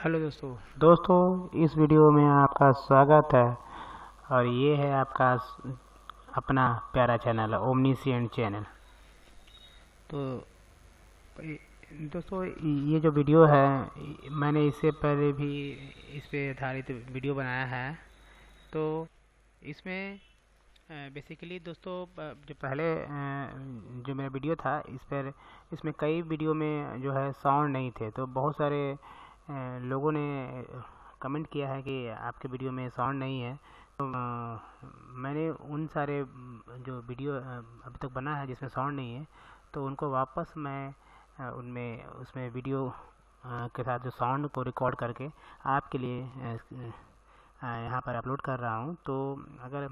Hello दोस्तों इस video में आपका स्वागत है। और ये है आपका अपना प्यारा चैनल ओमनीसिएंट चैनल। तो ए- दोस्तों ये जो वीडियो है मैंने इससे पहले भी इस पे आधारित वीडियो बनाया है। तो इसमें बेसिकली दोस्तों जो पहले जो मेरा वीडियो था इसमें कई वीडियो में जो है साउंड नहीं थे, तो बहुत सारे लोगों ने कमेंट किया है कि आपके वीडियो में साउंड नहीं है। तो मैंने उन सारे जो वीडियो अभी तक बना है जिसमें साउंड नहीं है, तो उनको वापस मैं उनमें उसमें वीडियो के साथ जो साउंड को रिकॉर्ड करके आपके लिए यहाँ पर अपलोड कर रहा हूँ। तो अगर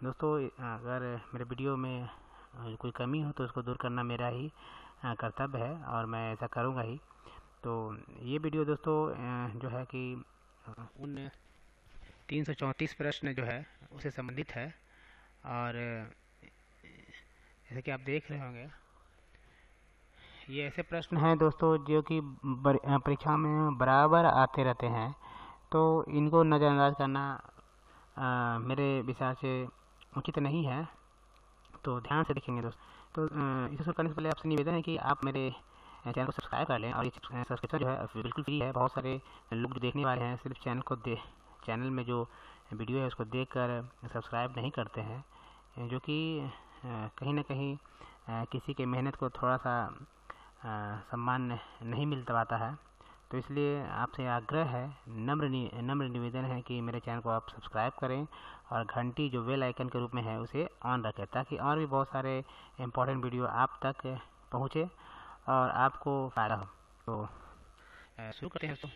दोस्तों अगर मेरे वीडियो में कोई कमी हो तो उसको दूर करना मेरा ही कर्तव्य है और मैं ऐसा करूँगा ही। तो ये वीडियो दोस्तों जो है कि उन 334 प्रश्न जो है उससे संबंधित है। और जैसे कि आप देख रहे होंगे ये ऐसे प्रश्न हैं दोस्तों जो कि परीक्षा में बराबर आते रहते हैं, तो इनको नज़रअंदाज करना मेरे विचार से उचित नहीं है। तो ध्यान से देखेंगे दोस्त। तो इसे शुरू करने से पहले आपसे निवेदन है कि आप मेरे चैनल को सब्सक्राइब कर लें। और ये सब्सक्रिप्शन जो है बिल्कुल फ्री है। बहुत सारे लोग जो देखने वाले हैं सिर्फ चैनल में जो वीडियो है उसको देखकर सब्सक्राइब नहीं करते हैं, जो कि कहीं ना कहीं किसी के मेहनत को थोड़ा सा सम्मान नहीं मिल पाता है। तो इसलिए आपसे आग्रह है, नम्र निवेदन है कि मेरे चैनल को आप सब्सक्राइब करें और घंटी जो बेल आइकन के रूप में है उसे ऑन रखें, ताकि और भी बहुत सारे इम्पोर्टेंट वीडियो आप तक पहुँचे और आपको फ़ायदा हो। तो शुरू करते हैं दोस्तों।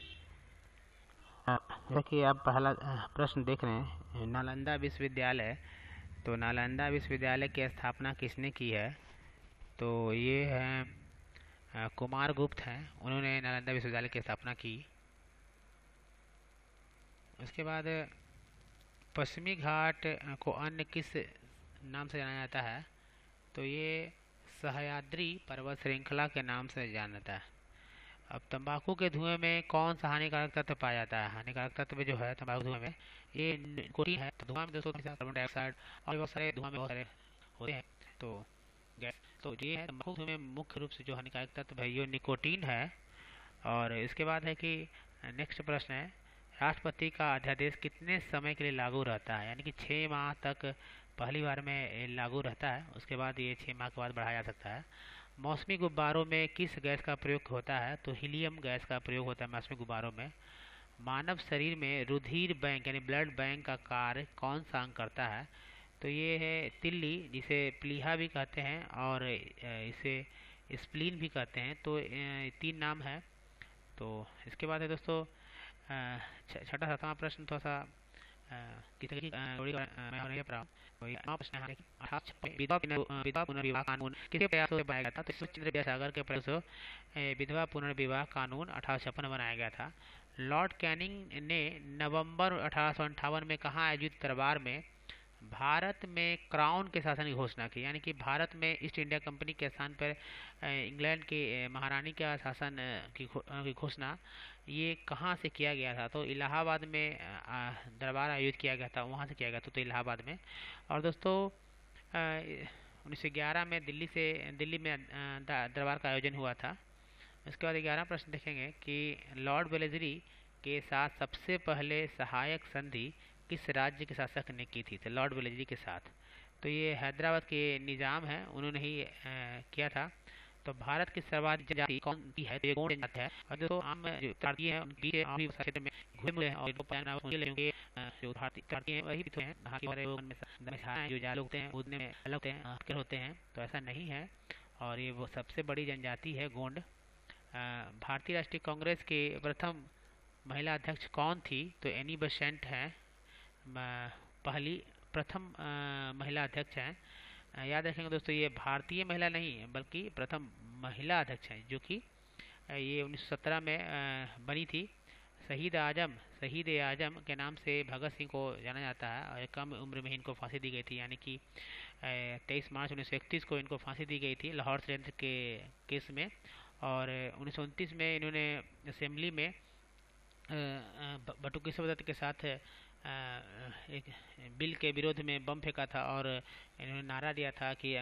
जैसा कि आप पहला प्रश्न देख रहे हैं, नालंदा विश्वविद्यालय। तो नालंदा विश्वविद्यालय की स्थापना किसने की है? तो ये है कुमार गुप्त हैं, उन्होंने नालंदा विश्वविद्यालय की स्थापना की। उसके बाद पश्चिमी घाट को अन्य किस नाम से जाना जाता है? तो ये सह्याद्री पर्वत श्रृंखला के नाम से जाना जाता है। अब तंबाकू के धुएं में कौन सा हानिकारक तत्व पाया जाता है? हानिकारक तत्व जो है तंबाकू धुएं में ये निकोटीन है। तो धुआं में दोस्तों कार्बन डाइऑक्साइड और बहुत सारे धुआं में बहुत सारे होते हैं तो गैस। तो ये है तंबाकू धुएं में मुख्य रूप से जो हानिकारक तत्व है ये निकोटीन है। और इसके बाद है कि नेक्स्ट प्रश्न है, राष्ट्रपति का अध्यादेश कितने समय के लिए लागू रहता है? यानी कि 6 माह तक पहली बार में लागू रहता है, उसके बाद ये 6 माह के बाद बढ़ाया जा सकता है। मौसमी गुब्बारों में किस गैस का प्रयोग होता है? तो हीलियम गैस का प्रयोग होता है मौसमी गुब्बारों में। मानव शरीर में रुधिर बैंक यानी ब्लड बैंक का कार्य कौन सा अंग करता है? तो ये है तिल्ली, जिसे प्लीहा भी कहते हैं और इसे स्प्लीन भी कहते हैं। तो 3 नाम है। तो इसके बाद है दोस्तों छठा सातवां प्रश्न थोड़ा सा विधवा पुनर्विवाह कानून किसके प्रयासों से बनाया गया था? तो ईश्वर चंद्र विद्यासागर के प्रयास से विधवा पुनर्विवाह कानून 1856 बनाया गया था। लॉर्ड कैनिंग ने नवंबर 1858 में कहाँ आयोजित दरबार में भारत में क्राउन के शासन की घोषणा की? यानी कि भारत में ईस्ट इंडिया कंपनी के स्थान पर इंग्लैंड की महारानी का शासन की घोषणा ये कहाँ से किया गया था? तो इलाहाबाद में दरबार आयोजित किया गया था, वहाँ से किया गया था, तो इलाहाबाद में। और दोस्तों 1911 में दिल्ली में दरबार का आयोजन हुआ था। इसके बाद 11 प्रश्न देखेंगे कि लॉर्ड वेलेस्ली के साथ सबसे पहले सहायक संधि किस राज्य के शासक ने की थी? तो लॉर्ड वेलेस्ली के साथ। तो ये हैदराबाद के निज़ाम हैं, उन्होंने ही किया था। तो भारत की सर्वाधिक जनजाति कौन सी है? तो ये गोंड जनजाति है। और जो आम जो भारतीय हैं उनके बीच भी क्षेत्र में घुले मिले हैं और क्योंकि जो भारतीय हैं वही भी हैं, बाकी हमारे लोग में जो जाल होते हैं उतने में अलग होते हैं, तो ऐसा नहीं है। और ये वो सबसे बड़ी जनजाति है गोंड। भारतीय राष्ट्रीय कांग्रेस के प्रथम महिला अध्यक्ष कौन थी? तो एनी बेसेंट हैं, पहली प्रथम महिला अध्यक्ष हैं। याद रखेंगे दोस्तों, ये भारतीय महिला नहीं है बल्कि प्रथम महिला अध्यक्ष हैं, जो कि ये 1917 में बनी थी। शहीद ए आजम के नाम से भगत सिंह को जाना जाता है और कम उम्र में इनको फांसी दी गई थी। यानी कि 23 मार्च 1931 को इनको फांसी दी गई थी लाहौर षड्यंत्र के केस में। और 1929 में इन्होंने असेंबली में बटुकी शब्द के साथ एक बिल के विरोध में बम फेंका था और इन्होंने नारा दिया था कि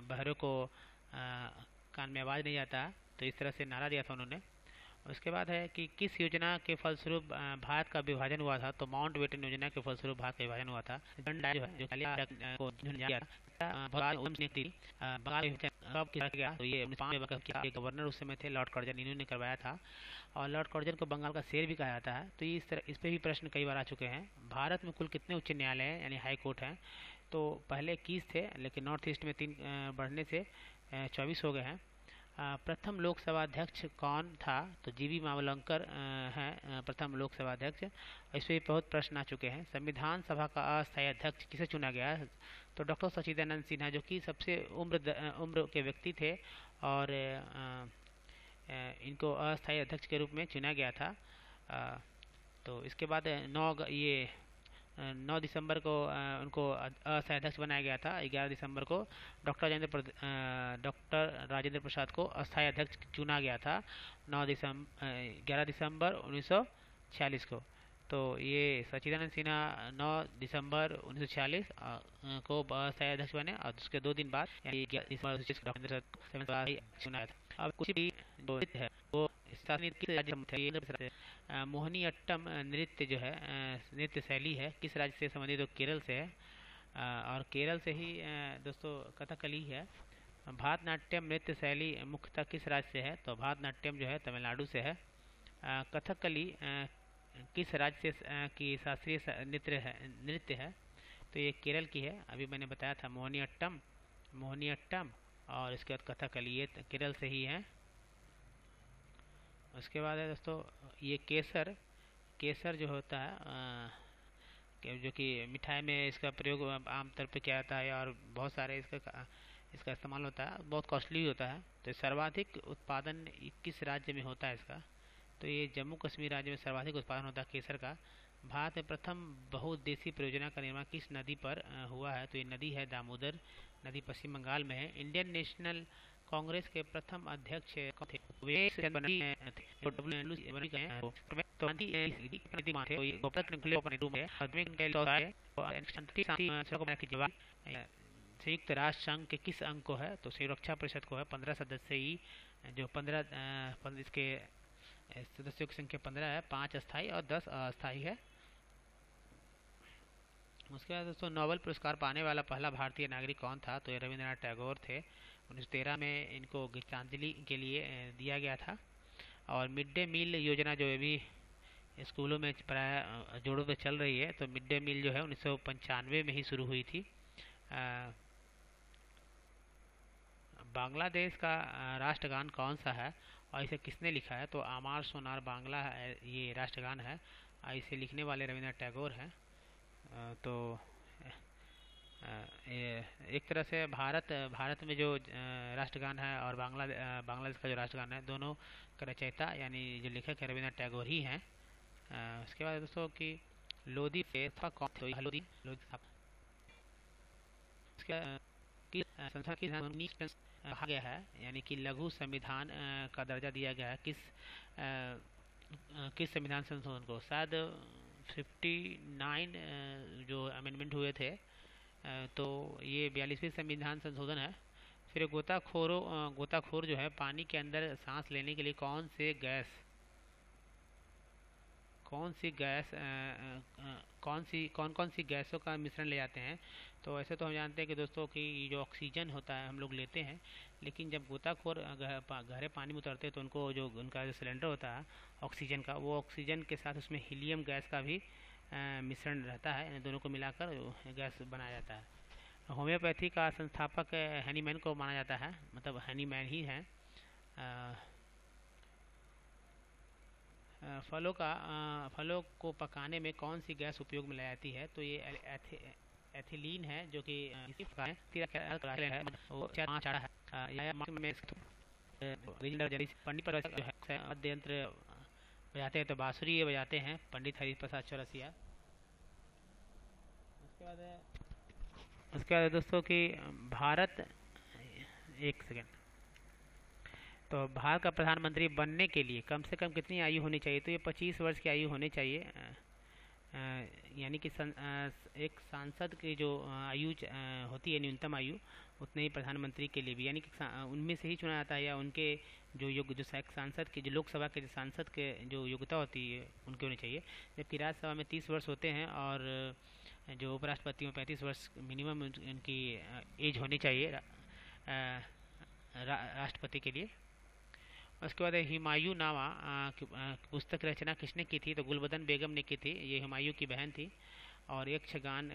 बहरों को कान में आवाज़ नहीं आता, तो इस तरह से नारा दिया था उन्होंने। उसके बाद है कि किस योजना के फलस्वरूप भारत का विभाजन हुआ था, तो माउंट बेटन योजना के फलस्वरूप भारत का विभाजन हुआ था। जो है जो को किया था, बंगाल कब किया गया, तो ये 1905 में गवर्नर उस समय थे लॉर्ड कर्जन, इन्होंने करवाया था। और लॉर्ड कर्जन को बंगाल का शेर भी कहा जाता है। तो इस तरह इस पे भी प्रश्न कई बार आ चुके हैं। भारत में कुल कितने उच्च न्यायालय हैं यानी हाई कोर्ट हैं, तो पहले 21 थे, लेकिन नॉर्थ ईस्ट में 3 बढ़ने से 24 हो गए हैं। प्रथम लोकसभा अध्यक्ष कौन था, तो जीवी मावलंकर हैं प्रथम लोकसभा अध्यक्ष। इस पर बहुत प्रश्न आ चुके हैं। संविधान सभा का अस्थायी अध्यक्ष किसे चुना गया, तो डॉक्टर सच्चिदानंद सिन्हा, जो कि सबसे उम्र के व्यक्ति थे और इनको अस्थायी अध्यक्ष के रूप में चुना गया था। तो इसके बाद 9 दिसंबर को उनको अस्थायी अध्यक्ष बनाया गया था। 11 दिसंबर को डॉक्टर राजेंद्र प्रसाद को अस्थायी अध्यक्ष चुना गया था 11 दिसंबर 1946 को। तो ये सच्चिदानंद सिन्हा 9 दिसंबर 1946 को अस्थायी अध्यक्ष बने और उसके 2 दिन बाद चुना था। अब कुछ भी जो है वो मोहिनी अट्टम नृत्य जो है नृत्य शैली है किस राज्य से संबंधित, तो केरल से है। और केरल से ही दोस्तों कथकली है। भारतनाट्यम नृत्य शैली मुख्यतः किस राज्य से है, तो भारतनाट्यम जो है तमिलनाडु से है। कथकली किस राज्य से की शास्त्रीय नृत्य है, तो ये केरल की है। अभी मैंने बताया था मोहिनी अट्टम और इसके बाद कथकली, ये केरल से ही है। उसके बाद है दोस्तों ये केसर जो होता है जो कि मिठाई में इसका प्रयोग आमतौर पे किया जाता है और बहुत सारे इसका इस्तेमाल होता है, बहुत कॉस्टली होता है। तो सर्वाधिक उत्पादन किस राज्य में होता है इसका, तो ये जम्मू कश्मीर राज्य में सर्वाधिक उत्पादन होता है केसर का। भारत में प्रथम बहुउद्देशीय परियोजना का निर्माण किस नदी पर हुआ है, तो ये नदी है दामोदर नदी, पश्चिम बंगाल में है। इंडियन नेशनल कांग्रेस के प्रथम अध्यक्ष थे, संयुक्त राष्ट्र संघ के किस अंग को है, तो सुरक्षा परिषद को है। 15 सदस्य ही जो 15 इसके सदस्यों की संख्या 15 है, 5 अस्थायी और 10 अस्थायी है। उसके बाद दोस्तों नोबेल पुरस्कार पाने वाला पहला भारतीय नागरिक कौन था, तो ये रविंद्रनाथ टैगोर थे। 1913 में इनको गीतांजलि के लिए दिया गया था। और मिड डे मील योजना जो अभी स्कूलों में प्राय जोड़ों पे चल रही है, तो मिड डे मील जो है 1995 में ही शुरू हुई थी। बांग्लादेश का राष्ट्रगान कौन सा है और इसे किसने लिखा है, तो आमार सोनार बांग्ला ये राष्ट्रगान है। इसे लिखने वाले रविंद्रनाथ टैगोर हैं। तो एक तरह से भारत में जो राष्ट्रगान है और बांग्लादेश का जो राष्ट्रगान है, दोनों का रचयिता यानी जो लेखक है रविंद्रनाथ टैगोर ही हैं। उसके बाद दोस्तों कि लोधी कौन थे, संसद की कहा गया है यानी कि लघु संविधान का दर्जा दिया गया है किस संविधान संशोधन को, शायद 59 जो अमेंडमेंट हुए थे, तो ये 42वीं संविधान संशोधन है। फिर गोताखोर जो है पानी के अंदर सांस लेने के लिए कौन कौन सी गैसों का मिश्रण ले जाते हैं, तो ऐसे तो हम जानते हैं कि दोस्तों कि जो ऑक्सीजन होता है हम लोग लेते हैं, लेकिन जब गोताखोर गहरे पानी में उतरते हैं तो उनको जो उनका जो सिलेंडर होता है ऑक्सीजन का, वो ऑक्सीजन के साथ उसमें हीलियम गैस का भी मिश्रण रहता है, इन दोनों को मिलाकर गैस बनाया जाता है। होम्योपैथी का संस्थापक हैनीमैन को माना जाता है, मतलब हैनीमैन ही है। फलों को पकाने में कौन सी गैस उपयोग में लाई जाती है, तो ये एथिलीन है, जो कि पंडित वाद्य यंत्र बजाते हैं, तो बांसुरी बजाते हैं पंडित हरिप्रसाद चौरसिया। उसके बाद दोस्तों कि भारत एक सेकेंड तो भारत का प्रधानमंत्री बनने के लिए कम से कम कितनी आयु होनी चाहिए? तो ये 25 वर्ष की आयु होनी चाहिए। यानी कि एक सांसद की जो आयु होती है, न्यूनतम आयु, उतने ही प्रधानमंत्री के लिए भी, यानी कि उनमें से ही चुना जाता है, या उनके जो सांसद के, जो लोकसभा के जो सांसद के जो योग्यता होती है उनकी होनी चाहिए। जबकि राज्यसभा में 30 वर्ष होते हैं, और जो उपराष्ट्रपति में 35 वर्ष मिनिमम उनकी एज होनी चाहिए राष्ट्रपति के लिए। उसके बाद हुमायूं नामा की पुस्तक रचना किसने की थी? तो गुलबदन बेगम ने की थी। ये हुमायूं की बहन थी। और यक्षगान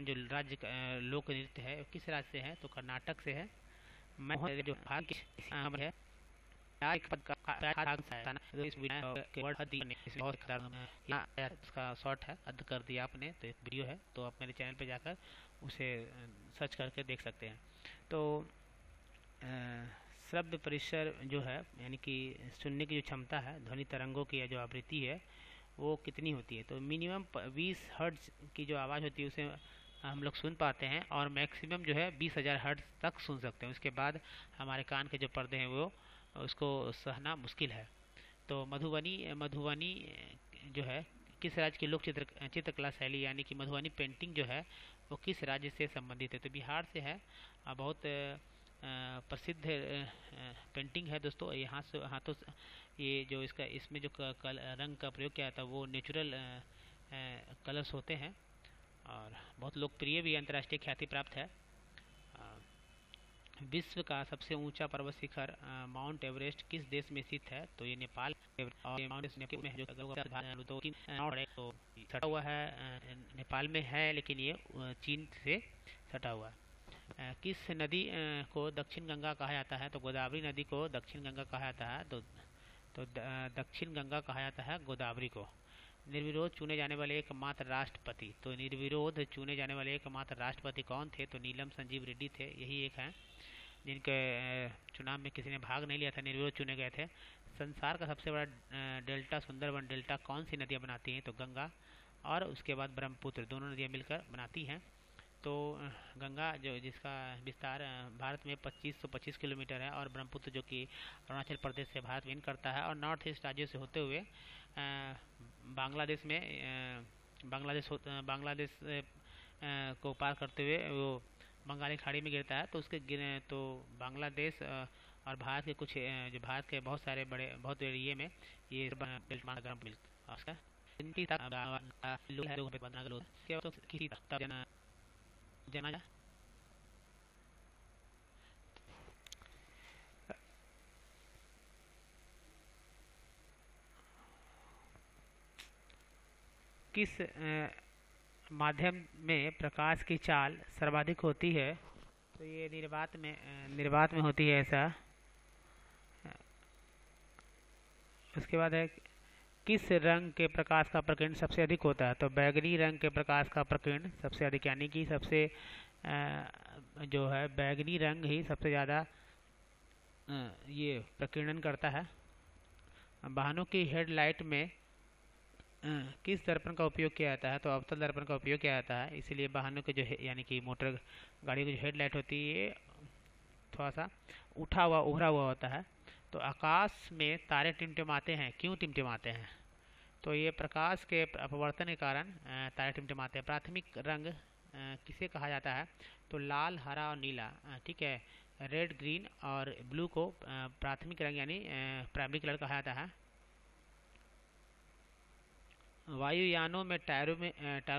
जो राज्य लोक नृत्य है, किस राज्य से है? तो कर्नाटक से है। मैं जो भाग है इसका शॉर्ट है, अद कर दिया आपने, तो एक वीडियो है, तो आप मेरे चैनल पे जाकर उसे सर्च करके देख सकते हैं। तो शब्द परिसर जो है, यानी कि सुनने की जो क्षमता है, ध्वनि तरंगों की जो आवृत्ति है, वो कितनी होती है? तो मिनिमम 20 हर्ट्ज की जो आवाज़ होती है उसे हम लोग सुन पाते हैं, और मैक्सिमम जो है 20,000 हर्ट्ज तक सुन सकते हैं। उसके बाद हमारे कान के जो पर्दे हैं वो उसको सहना मुश्किल है। तो मधुबनी जो है किस राज्य की लोक चित्रकला शैली, यानी कि मधुबनी पेंटिंग जो है वो किस राज्य से संबंधित है? तो बिहार से है। बहुत प्रसिद्ध पेंटिंग है दोस्तों। यहाँ से हाथों से ये जो इसमें जो रंग का प्रयोग किया था वो नेचुरल कलर्स होते हैं, और बहुत लोकप्रिय भी, अंतर्राष्ट्रीय ख्याति प्राप्त है। विश्व का सबसे ऊंचा पर्वत शिखर माउंट एवरेस्ट किस देश में स्थित है? तो ये नेपाल, और माउंट एवरेस्ट नेपाल में है, जो सटा हुआ है, नेपाल में है, लेकिन ये चीन से सटा हुआ है। किस नदी को दक्षिण गंगा कहा जाता है? तो गोदावरी नदी को दक्षिण गंगा कहा जाता है। तो दक्षिण गंगा कहा जाता है गोदावरी को। निर्विरोध चुने जाने वाले एकमात्र राष्ट्रपति, तो निर्विरोध चुने जाने वाले एकमात्र राष्ट्रपति कौन थे? तो नीलम संजीव रेड्डी थे। यही एक हैं जिनके चुनाव में किसी ने भाग नहीं लिया था, निर्विरोध चुने गए थे। संसार का सबसे बड़ा डेल्टा, सुंदरबन डेल्टा, कौन सी नदियाँ बनाती हैं? तो गंगा और उसके बाद ब्रह्मपुत्र, दोनों नदियाँ मिलकर बनाती हैं। तो गंगा जो जिसका विस्तार भारत में 2525 किलोमीटर है, और ब्रह्मपुत्र जो कि अरुणाचल प्रदेश से भारत विन करता है, और नॉर्थ ईस्ट राज्यों से होते हुए बांग्लादेश में बांग्लादेश को पार करते हुए वो बंगाली खाड़ी में गिरता है। तो तो बांग्लादेश और भारत के कुछ जो भारत के बहुत सारे बहुत एरिए में ये जना किस माध्यम में प्रकाश की चाल सर्वाधिक होती है? तो ये निर्वात में होती है ऐसा। उसके बाद है किस रंग के प्रकाश का प्रकीर्ण सबसे अधिक होता है? तो बैगनी रंग के प्रकाश का प्रकीर्ण सबसे अधिक, यानी कि सबसे जो है बैगनी रंग ही सबसे ज़्यादा ये प्रकीर्णन करता है। वाहनों की हेडलाइट में किस दर्पण का उपयोग किया जाता है? तो अवतल दर्पण का उपयोग किया जाता है। इसीलिए वाहनों के जो यानी कि मोटर गाड़ियों की जो हेडलाइट होती है ये थोड़ा सा उठा हुआ, उभरा हुआ होता है। तो आकाश में तारे टिमटिमाते हैं, क्यों टिमटिमाते हैं? तो ये प्रकाश के अपवर्तन के कारण तारे टिमटिमाते हैं। प्राथमिक रंग किसे कहा जाता है? तो लाल, हरा और नीला, ठीक है, रेड, ग्रीन और ब्लू को प्राथमिक रंग यानी प्राइमरी कलर कहा जाता है। वायुयानों में टायरों में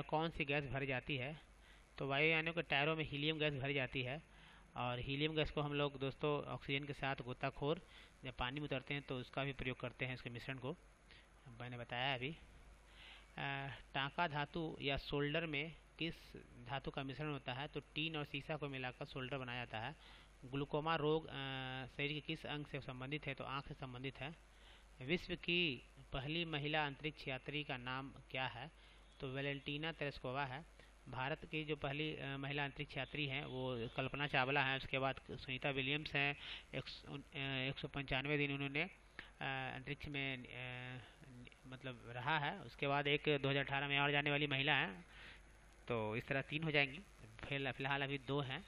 कौन सी गैस भरी जाती है? तो वायुयानों के टायरों में हीलियम गैस भरी जाती है, और हीलियम गैस को हम लोग दोस्तों ऑक्सीजन के साथ गोताखोर जब पानी में उतरते हैं तो उसका भी प्रयोग करते हैं, इसके मिश्रण को मैंने बताया अभी। टांका धातु या सोल्डर में किस धातु का मिश्रण होता है? तो टीन और सीसा को मिलाकर सोल्डर बनाया जाता है। ग्लूकोमा रोग शरीर के किस अंग से संबंधित है? तो आँख से संबंधित है। विश्व की पहली महिला अंतरिक्ष यात्री का नाम क्या है? तो वेलेंटीना तेरेस्कोवा है। भारत की जो पहली महिला अंतरिक्ष यात्री हैं वो कल्पना चावला हैं। उसके बाद सुनीता विलियम्स हैं, 195 दिन उन्होंने अंतरिक्ष में मतलब रहा है। उसके बाद एक 2018 में और जाने वाली महिला है। तो इस तरह 3 हो जाएंगी, फिलहाल अभी 2 हैं।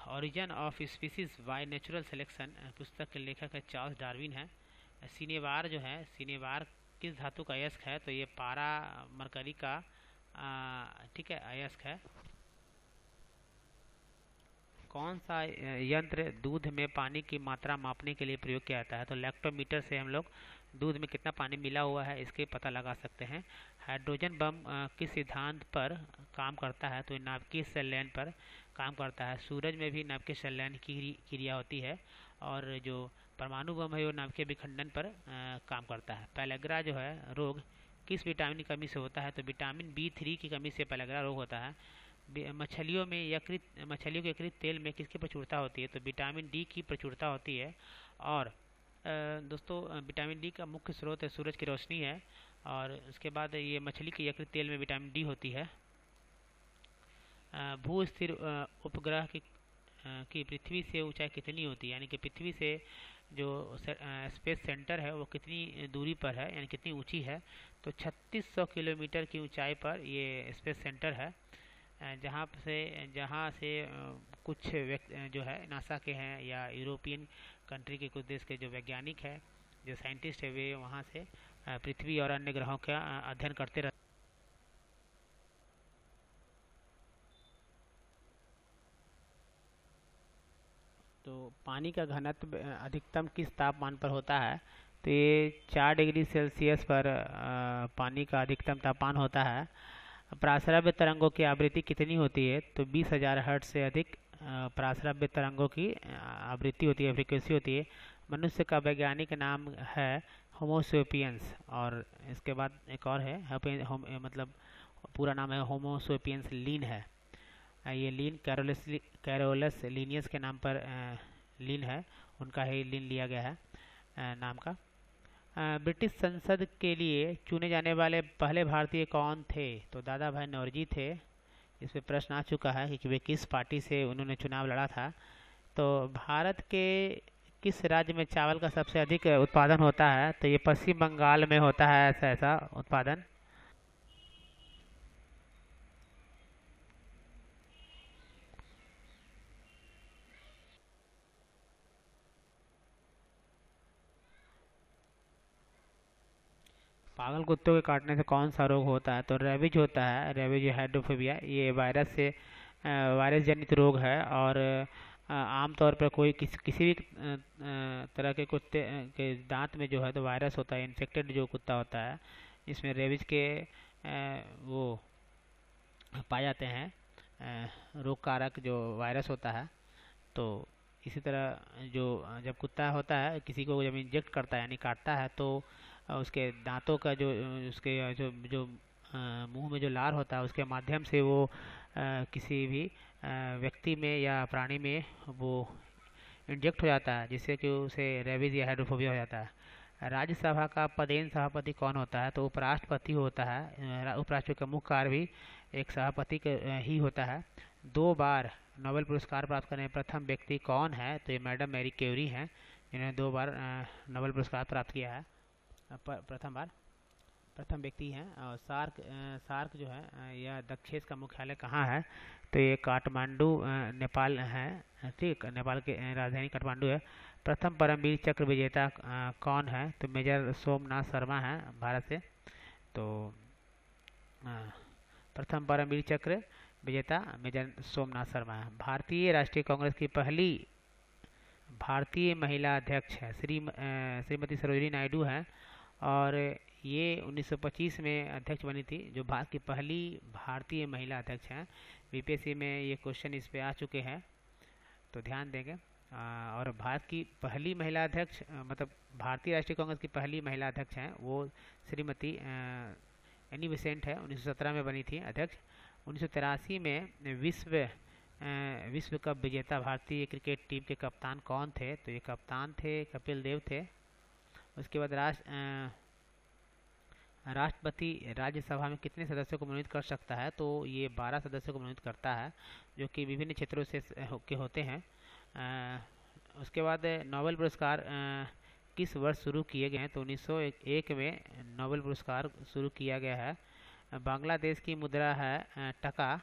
Origin of species by natural selection पुस्तक के लेखक है चार्ल्स डार्विन है। सिनेबार जो है, सिनेबार किस धातु का अयस्क है? तो ये पारा मरकरी का ठीक है अयस्क है। कौन सा यंत्र दूध में पानी की मात्रा मापने के लिए प्रयोग किया जाता है? तो लैक्टोमीटर से हम लोग दूध में कितना पानी मिला हुआ है इसके पता लगा सकते हैं। हाइड्रोजन बम किस सिद्धांत पर काम करता है? तो ये नाभिकीय संलयन पर काम करता है। सूरज में भी नाभिकीय संलयन की क्रिया होती है, और जो परमाणु बम है वो नाभिकीय विखंडन पर काम करता है। पेलेग्रा जो है रोग किस विटामिन की कमी से होता है? तो विटामिन B3 की कमी से पेलेग्रा रोग होता है। मछलियों के यकृत तेल में किसकी प्रचुरता होती है? तो विटामिन डी की प्रचुरता होती है। और दोस्तों विटामिन डी का मुख्य स्रोत है सूरज की रोशनी है, और उसके बाद ये मछली के यकृत तेल में विटामिन डी होती है। भू स्थिर उपग्रह की पृथ्वी से ऊंचाई कितनी होती है? यानी कि पृथ्वी से जो स्पेस सेंटर है वो कितनी दूरी पर है, यानी कितनी ऊंची है? तो 3600 किलोमीटर की ऊंचाई पर ये स्पेस सेंटर है, जहाँ से कुछ व्यक्ति जो है नासा के हैं या यूरोपियन कंट्री के कुछ देश के जो वैज्ञानिक है, जो साइंटिस्ट है, वे वहाँ से पृथ्वी और अन्य ग्रहों का अध्ययन करते रहते। तो पानी का घनत्व अधिकतम किस तापमान पर होता है? तो ये 4 डिग्री सेल्सियस पर पानी का अधिकतम तापमान होता है। प्रासरव्य तरंगों की आवृत्ति कितनी होती है? तो 20,000 हर्ट्ज से अधिक प्रासरव्य तरंगों की आवृत्ति होती है, फ्रीक्वेंसी होती है। मनुष्य का वैज्ञानिक नाम है होमोसेपियंस, और इसके बाद एक और है मतलब पूरा नाम है होमोसेपियंस लीन है। ये लीन कैरोलस लीनियस के नाम पर लीन है, उनका ही लीन लिया गया है नाम का। ब्रिटिश संसद के लिए चुने जाने वाले पहले भारतीय कौन थे? तो दादा भाई नौरोजी थे। इस पे प्रश्न आ चुका है कि वे किस पार्टी से उन्होंने चुनाव लड़ा था। तो भारत के किस राज्य में चावल का सबसे अधिक उत्पादन होता है? तो ये पश्चिम बंगाल में होता है ऐसा उत्पादन। पागल कुत्तों के काटने से कौन सा रोग होता है? तो रेबीज होता है, रेबीज हाइड्रोफोबिया। ये वायरस जनित रोग है, और आमतौर पर कोई किसी भी तरह के कुत्ते के दांत में जो है तो वायरस होता है, इन्फेक्टेड जो कुत्ता होता है जिसमें रेबीज के वो पाए जाते हैं रोग कारक जो वायरस होता है। तो इसी तरह जो जब कुत्ता होता है किसी को जब इंजेक्ट करता है यानी काटता है, तो उसके दांतों का जो उसके जो जो मुंह में जो लार होता है उसके माध्यम से वो किसी भी व्यक्ति में या प्राणी में वो इंजेक्ट हो जाता है, जिससे कि उसे रेबीज या हाइड्रोफोबिया हो जाता है। राज्यसभा का पदेन सभापति कौन होता है? तो उपराष्ट्रपति होता है। उपराष्ट्रपति का मुख्य कार्य भी एक सभापति ही होता है। 2 बार नोबेल पुरस्कार प्राप्त करने प्रथम व्यक्ति कौन है? तो ये मैडम मैरी क्यूरी हैं, जिन्होंने 2 बार नोबेल पुरस्कार प्राप्त किया है। प्रथम व्यक्ति हैं। और सार्क जो है यह दक्षेश का मुख्यालय कहाँ है? तो ये काठमांडू नेपाल है। ठीक, नेपाल के राजधानी काठमांडू है। प्रथम परमवीर चक्र विजेता कौन है? तो मेजर सोमनाथ शर्मा है भारत से। तो प्रथम परमवीर चक्र विजेता मेजर सोमनाथ शर्मा है। भारतीय राष्ट्रीय कांग्रेस की पहली भारतीय महिला अध्यक्ष है श्रीमती सरोजिनी नायडू हैं, और ये 1925 में अध्यक्ष बनी थी, जो भारत की पहली भारतीय महिला अध्यक्ष हैं। बीपीएससी में ये क्वेश्चन इस पे आ चुके हैं, तो ध्यान देंगे। और भारत की पहली महिला अध्यक्ष मतलब भारतीय राष्ट्रीय कांग्रेस की पहली महिला अध्यक्ष हैं वो श्रीमती एनी बेसेंट है, 1917 में बनी थी अध्यक्ष। 1983 में विश्व कप विजेता भारतीय क्रिकेट टीम के कप्तान कौन थे? तो ये कप्तान थे कपिल देव थे। उसके बाद राष्ट्रपति राज्यसभा में कितने सदस्यों को मनोनीत कर सकता है? तो ये 12 सदस्यों को मनोनीत करता है, जो कि विभिन्न क्षेत्रों से होते हैं। उसके बाद नोबेल पुरस्कार किस वर्ष शुरू किए गए हैं? तो 1901 में नोबेल पुरस्कार शुरू किया गया है। बांग्लादेश की मुद्रा है टका।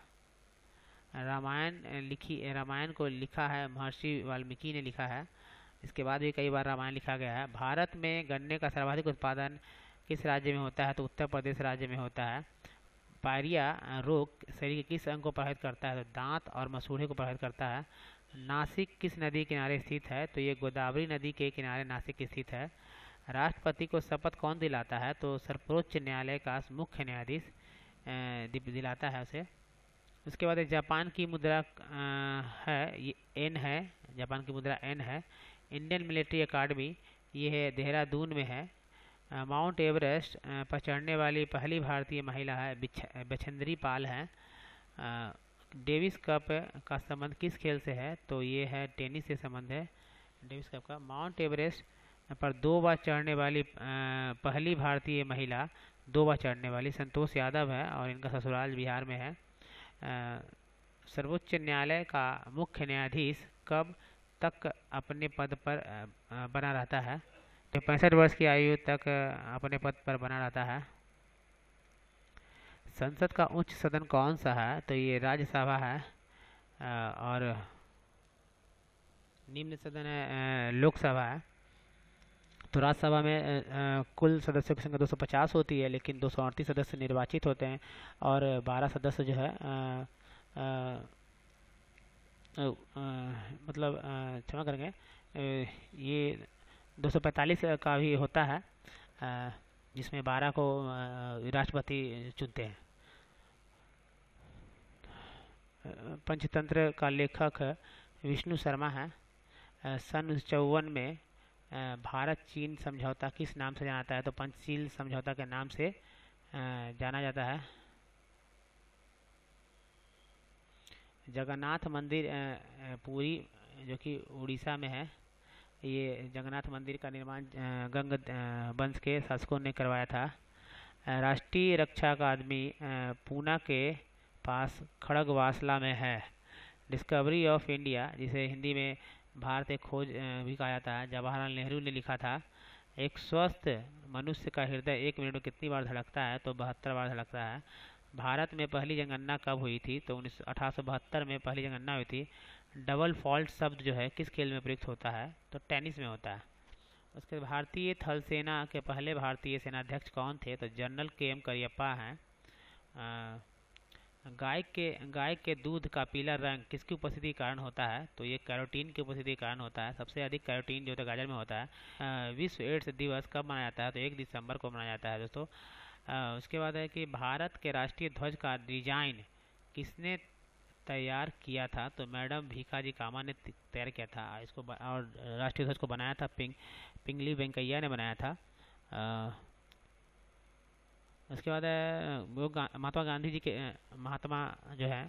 रामायण को लिखा है महर्षि वाल्मीकि ने लिखा है। इसके बाद भी कई बार रामायण लिखा गया है। भारत में गन्ने का सर्वाधिक उत्पादन किस राज्य में होता है? तो उत्तर प्रदेश राज्य में होता है। पायरिया रोग शरीर के किस अंग को प्रभावित करता है? तो दांत और मसूड़े को प्रभावित करता है। नासिक किस नदी के किनारे स्थित है? तो ये गोदावरी नदी के किनारे नासिक स्थित है। राष्ट्रपति को शपथ कौन दिलाता है? तो सर्वोच्च न्यायालय का मुख्य न्यायाधीश दिलाता है उसे। उसके बाद जापान की मुद्रा है, ये एन है। जापान की मुद्रा एन है। इंडियन मिलिट्री अकादमी ये है देहरादून में है। माउंट एवरेस्ट पर चढ़ने वाली पहली भारतीय महिला है बछेंद्री पाल है। डेविस कप का संबंध किस खेल से है? तो ये है टेनिस से संबंध है डेविस कप का। माउंट एवरेस्ट पर 2 बार चढ़ने वाली पहली भारतीय महिला 2 बार चढ़ने वाली संतोष यादव है और इनका ससुराल बिहार में है। सर्वोच्च न्यायालय का मुख्य न्यायाधीश कब तक अपने पद पर बना रहता है? तो 65 वर्ष की आयु तक अपने पद पर बना रहता है। संसद का उच्च सदन कौन सा है? तो ये राज्यसभा है। और निम्न सदन है लोकसभा है। तो राज्यसभा में कुल सदस्यों की संख्या 250 होती है, लेकिन 238 सदस्य निर्वाचित होते हैं और 12 सदस्य जो है मतलब क्षमा करेंगे, ये 245 का भी होता है, जिसमें 12 को राष्ट्रपति चुनते हैं। पंचतंत्र का लेखक विष्णु शर्मा है। सन 1954 में भारत चीन समझौता किस नाम से जाना जाता है? तो पंचशील समझौता के नाम से जाना जाता है। जगन्नाथ मंदिर पुरी जो कि उड़ीसा में है, ये जगन्नाथ मंदिर का निर्माण गंग वंश के शासकों ने करवाया था। राष्ट्रीय रक्षा अकादमी पूना के पास खड़गवासला में है। डिस्कवरी ऑफ इंडिया, जिसे हिंदी में भारत एक खोज भी कहा जाता है, जवाहरलाल नेहरू ने लिखा था। एक स्वस्थ मनुष्य का हृदय 1 मिनट में कितनी बार धड़कता है? तो 72 बार धड़कता है। भारत में पहली जनगणना कब हुई थी? तो 1872 में पहली जनगणना हुई थी। डबल फॉल्ट शब्द जो है किस खेल में प्रयुक्त होता है? तो टेनिस में होता है। उसके भारतीय थल सेना के पहले भारतीय सेनाध्यक्ष कौन थे? तो जनरल के.एम. करियप्पा हैं। गाय के दूध का पीला रंग किसकी उपस्थिति के कारण होता है? तो ये कैरोटीन की उपस्थिति के कारण होता है। सबसे अधिक कैरोटीन जो गाजर में होता है। विश्व एड्स दिवस कब मनाया जाता है? तो 1 दिसंबर को मनाया जाता है दोस्तों। उसके बाद है कि भारत के राष्ट्रीय ध्वज का डिजाइन किसने तैयार किया था? तो मैडम भीखाजी कामा ने तैयार किया था इसको, और राष्ट्रीय ध्वज को बनाया था पिंगली वेंकैया ने बनाया था। उसके बाद वो महात्मा जो है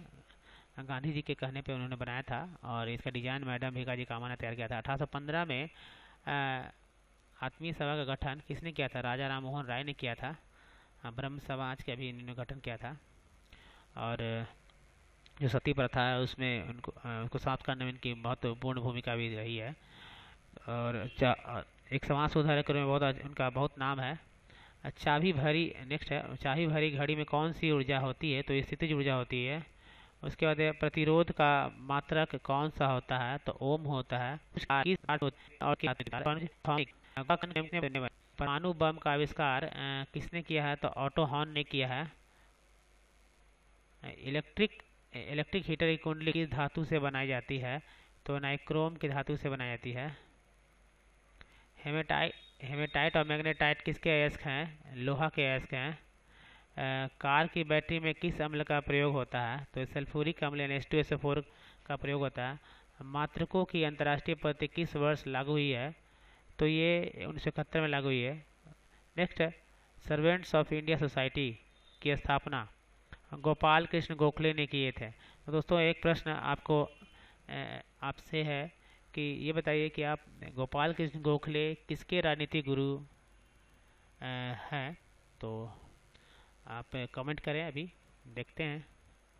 गांधी जी के कहने पे उन्होंने बनाया था और इसका डिजाइन मैडम भीखाजी कामा ने तैयार किया था। 1815 में आत्मीय सभा का गठन किसने किया था? राजा राम मोहन राय ने किया था। ब्रह्म समाज का भी इन्होंने गठन किया था। और जो सती प्रथा है उसमें उनको समाप्त करने में इनकी महत्वपूर्ण भूमिका भी रही है। और एक समाज सुधारक में उनका बहुत नाम है। चाबी भरी नेक्स्ट है, चाबी भरी घड़ी में कौन सी ऊर्जा होती है? तो स्थितिज ऊर्जा होती है। उसके बाद प्रतिरोध का मात्रक कौन सा होता है? तो ओम होता है। परमाणु बम का आविष्कार किसने किया है? तो ऑटो हॉर्न ने किया है। इलेक्ट्रिक हीटर की कुंडली किस धातु से बनाई जाती है? तो नाइक्रोम की धातु से बनाई जाती है। हेमेटाइट और मैग्नेटाइट किसके अयस्क हैं? लोहा के अयस्क हैं। कार की बैटरी में किस अम्ल का प्रयोग होता है? तो सल्फ्यूरिक अम्ल H2SO4 का प्रयोग होता है। मात्रकों की अंतर्राष्ट्रीय पद्धति किस वर्ष लागू हुई है? तो ये 1971 में लागू हुई है। नेक्स्ट है, सर्वेंट्स ऑफ इंडिया सोसाइटी की स्थापना गोपाल कृष्ण गोखले ने किए थे। तो दोस्तों एक प्रश्न आपसे है कि ये बताइए कि आप गोपाल कृष्ण गोखले किसके राजनीतिक गुरु हैं? तो आप कमेंट करें, अभी देखते हैं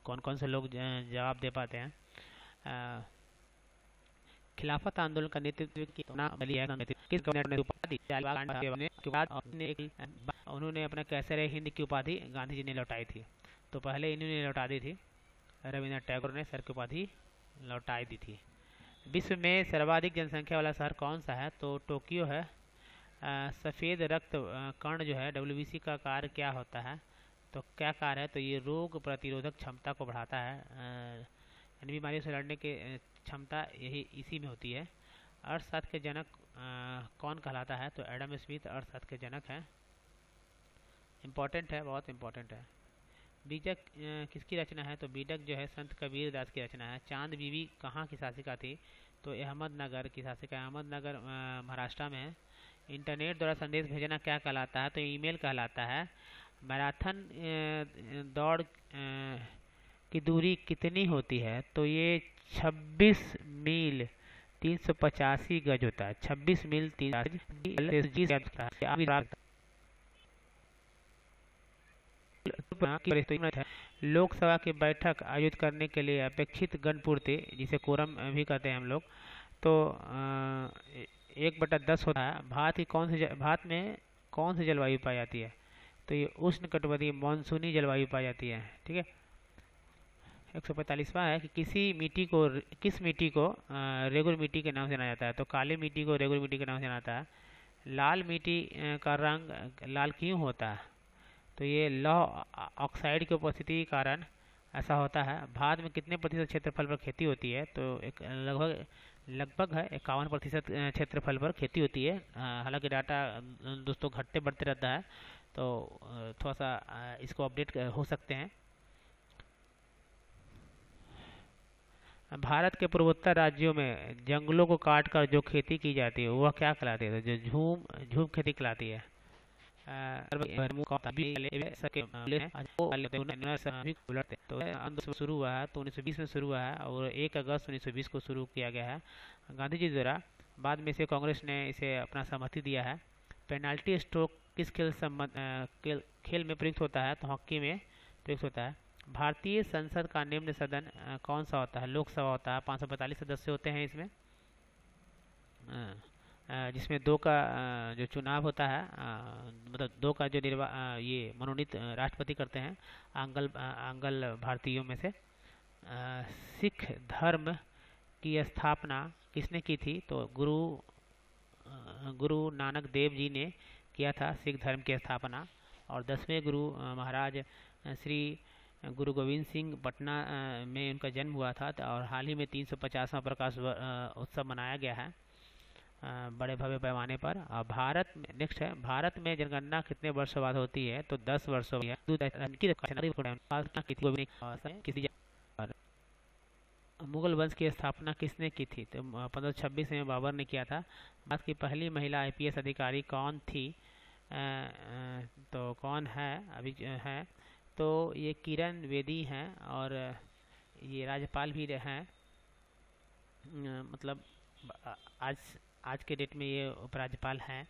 कौन कौन से लोग जवाब दे पाते हैं। खिलाफत आंदोलन का नेतृत्व उन्होंने अपना कैसर हिंद की उपाधि गांधी जी ने लौटाई थी। तो पहले इन्होंने लौटा दी थी। रविन्द्रनाथ टैगोर ने सर की उपाधि लौटाई दी थी। विश्व में सर्वाधिक जनसंख्या वाला शहर कौन सा है? तो टोक्यो है। सफ़ेद रक्त कण जो है WBC का कार्य क्या होता है? तो क्या कार्य है? तो ये रोग प्रतिरोधक क्षमता को बढ़ाता है। यानी बीमारियों से लड़ने की क्षमता यही इसी में होती है। अर्थशास्त्र के जनक कौन कहलाता है? तो एडम स्मिथ अर्थशास्त्र के जनक हैं। इम्पोर्टेंट है, बहुत इम्पोर्टेंट है। बीजक किसकी रचना है? तो बीजक जो है संत कबीर दास की रचना है। चांद बीबी कहाँ की शासिका थी? तो अहमदनगर की शासिका। अहमदनगर महाराष्ट्र में है। इंटरनेट द्वारा संदेश भेजना क्या कहलाता है? तो ईमेल कहलाता है। मैराथन दौड़ की दूरी कितनी होती है? तो ये 26 मील 385 गज होता है। 26 मील 385। लोकसभा की बैठक आयोजित करने के लिए अपेक्षित गणपूर्ति, जिसे कोरम भी कहते हैं हम लोग, तो 1/10 होता है। भारत में कौन सी जलवायु पाई जाती है? तो ये उष्ण कटिबंधीय मानसूनी जलवायु पाई जाती है। ठीक है। 145वां है कि किस मिट्टी को रेगुर मिट्टी के नाम से जाना जाता है? तो काली मिट्टी को रेगुर मिट्टी के नाम से जाना जाता है। लाल मिट्टी का रंग लाल क्यों होता है? तो ये लौह ऑक्साइड की उपस्थिति के कारण ऐसा होता है। भारत में कितने प्रतिशत क्षेत्रफल पर खेती होती है? तो एक लगभग है 51% क्षेत्रफल पर खेती होती है। हालांकि डाटा दोस्तों घटते बढ़ते रहता है, तो थोड़ा सा इसको अपडेट हो सकते हैं। भारत के पूर्वोत्तर राज्यों में जंगलों को काट कर जो खेती की जाती है वह क्या कहलाती है? तो जो झूम खेती कहलाती है। तो शुरू हुआ है, तो 1920 में शुरू हुआ है और 1 अगस्त 1920 को शुरू किया गया है गांधी जी द्वारा। बाद में इसे कांग्रेस ने इसे अपना सहमति दिया है। पेनाल्टी स्ट्रोक किस खेल में प्रयुक्त होता है? तो हॉकी में प्रयुक्त होता है। भारतीय संसद का निम्न सदन कौन सा होता है? लोकसभा होता है। 545 सदस्य होते हैं इसमें, जिसमें 2 का जो चुनाव होता है, मतलब 2 का जो ये मनोनीत राष्ट्रपति करते हैं आंगल भारतीयों में से। सिख धर्म की स्थापना किसने की थी? तो गुरु नानक देव जी ने किया था सिख धर्म की स्थापना। और 10वें गुरु महाराज श्री गुरु गोविंद सिंह पटना में उनका जन्म हुआ था। और हाल ही में 350वां प्रकाश उत्सव मनाया गया है बड़े भव्य पैमाने पर। और भारत में नेक्स्ट है, भारत में जनगणना कितने वर्षों बाद होती है? तो 10 वर्षों है। मुगल वंश की स्थापना किसने की थी? तो 1526 में बाबर ने किया था। भारत की पहली महिला IPS अधिकारी कौन थी? तो कौन है अभी है? तो ये किरण बेदी हैं और ये राज्यपाल भी हैं। मतलब आज के डेट में ये उपराज्यपाल हैं।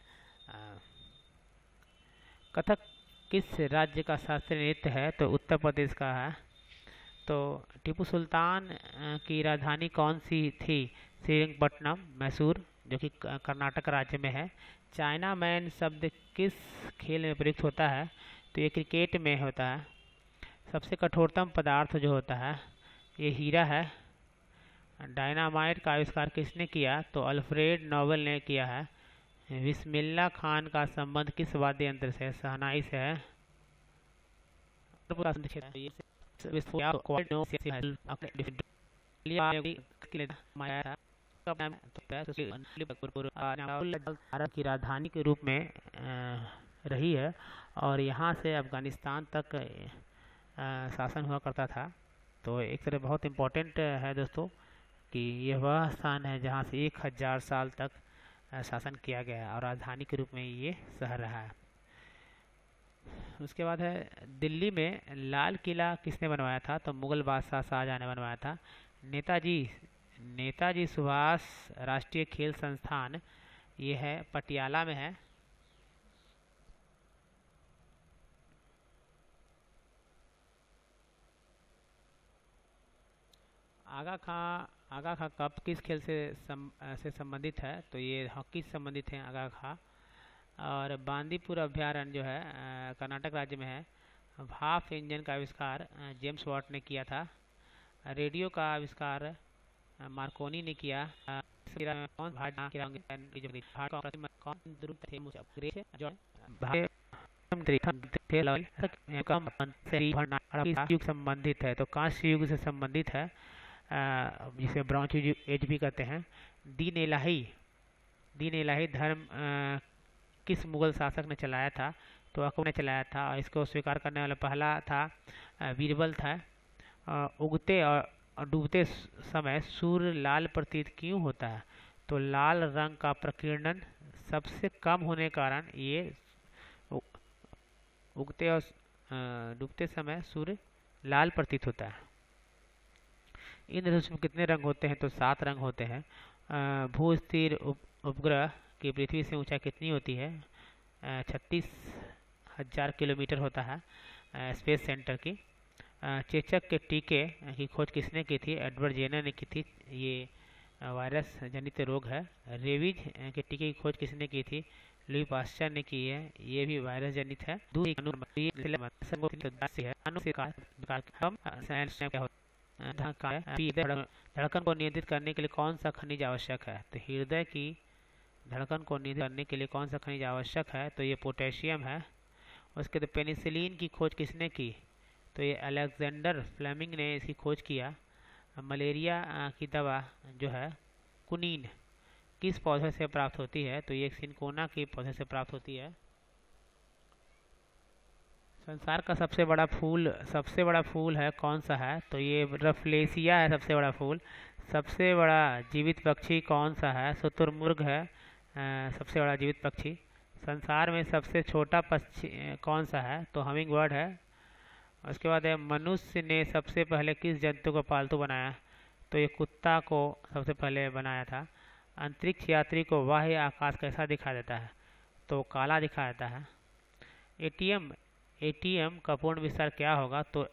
कथक किस राज्य का शास्त्रीय नृत्य है? तो उत्तर प्रदेश का है। तो टीपू सुल्तान की राजधानी कौन सी थी? श्रीरंगपट्टनम, मैसूर, जो कि कर्नाटक राज्य में है। चाइना मैन शब्द किस खेल में प्रयुक्त होता है? तो ये क्रिकेट में होता है। सबसे कठोरतम पदार्थ जो होता है ये हीरा है। डायनामाइट का आविष्कार किसने किया? तो अल्फ्रेड नोबेल ने किया है। बिस्मिल्लाह खान का संबंध किस वाद्य यंत्र से? शहनाई से है। भारत की राजधानी के रूप में रही है और यहाँ से अफगानिस्तान तक शासन हुआ करता था। तो एक तरह बहुत इम्पोर्टेंट है दोस्तों कि यह वह स्थान है जहाँ से 1000 साल तक शासन किया गया है और राजधानी के रूप में ये शहर रहा है। उसके बाद है दिल्ली में लाल किला किसने बनवाया था? तो मुगल बादशाह शाहजहां ने बनवाया था। नेताजी सुभाष राष्ट्रीय खेल संस्थान ये है पटियाला में है। आगा खां कप किस खेल से संबंधित है? तो ये हॉकी से संबंधित है आगा खां। और बांदीपुर अभ्यारण्य जो है कर्नाटक राज्य में है। भाप इंजन का आविष्कार जेम्स वाट ने किया था। रेडियो का आविष्कार मार्कोनी ने किया। कौन युग संबंधित है, तो कांस्य युग से संबंधित है, जिसे ब्रॉन्ज एज भी कहते हैं। दीन इलाही धर्म किस मुगल शासक ने चलाया था? तो अकबर ने चलाया था, और इसको स्वीकार करने वाला पहला था बीरबल था। उगते और डूबते समय सूर्य लाल प्रतीत क्यों होता है? तो लाल रंग का प्रकीर्णन सबसे कम होने के कारण ये उगते और डूबते समय सूर्य लाल प्रतीत होता है। इंद्रधनुष में कितने रंग होते हैं? तो 7 रंग होते हैं। भू स्थिर उपग्रह की पृथ्वी से ऊंचाई कितनी होती है? 36,000 किलोमीटर होता है स्पेस सेंटर की। चेचक के टीके की खोज किसने की थी? एडवर्ड जेनर ने की थी। ये वायरस जनित रोग है। रेबीज के टीके की खोज किसने की थी? लुई पास्चर ने की है। ये भी वायरस जनित है। धड़कन को नियंत्रित करने के लिए कौन सा खनिज आवश्यक है? तो हृदय की धड़कन को नियंत्रित करने के लिए कौन सा खनिज आवश्यक है? तो ये पोटेशियम है। उसके बाद पेनिसिलिन की खोज किसने की? तो ये अलेक्जेंडर फ्लेमिंग ने इसकी खोज किया। मलेरिया की दवा जो है कुनीन किस पौधे से प्राप्त होती है? तो ये सिनकोना के पौधे से प्राप्त होती है। संसार का सबसे बड़ा फूल है कौन सा है? तो ये रफलेसिया है सबसे बड़ा फूल। सबसे बड़ा जीवित पक्षी कौन सा है? शुतुरमुर्ग है सबसे बड़ा जीवित पक्षी। संसार में सबसे छोटा पक्षी कौन सा है? तो हमिंग बर्ड है। उसके बाद है मनुष्य ने सबसे पहले किस जंतु को पालतू बनाया? तो ये कुत्ता को सबसे पहले बनाया था। अंतरिक्ष यात्री को बाह्य आकाश कैसा दिखा देता है? तो काला दिखा देता है। एटीएम का पूर्ण विस्तार क्या होगा? तो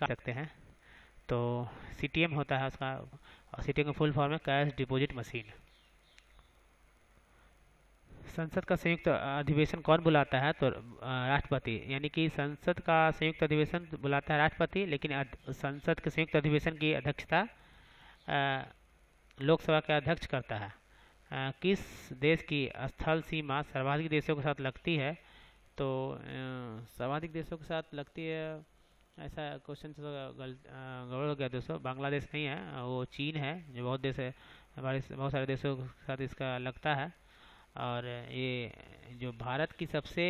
सकते हैं। तो सीटीएम होता है उसका, और सीटीएम का फुल फॉर्म है कैश डिपॉजिट मशीन। संसद का संयुक्त अधिवेशन कौन बुलाता है? तो राष्ट्रपति। यानी कि संसद का संयुक्त अधिवेशन बुलाता है राष्ट्रपति, लेकिन संसद के संयुक्त अधिवेशन की अध्यक्षता लोकसभा के अध्यक्ष करता है। किस देश की स्थल सीमा सर्वाधिक देशों के साथ लगती है? तो सर्वाधिक देशों के साथ लगती है, ऐसा क्वेश्चन तो गड़बड़ हो गया दोस्तों। बांग्लादेश नहीं है, वो चीन है, जो बहुत देश है, बहुत सारे देशों के साथ इसका लगता है। और ये जो भारत की सबसे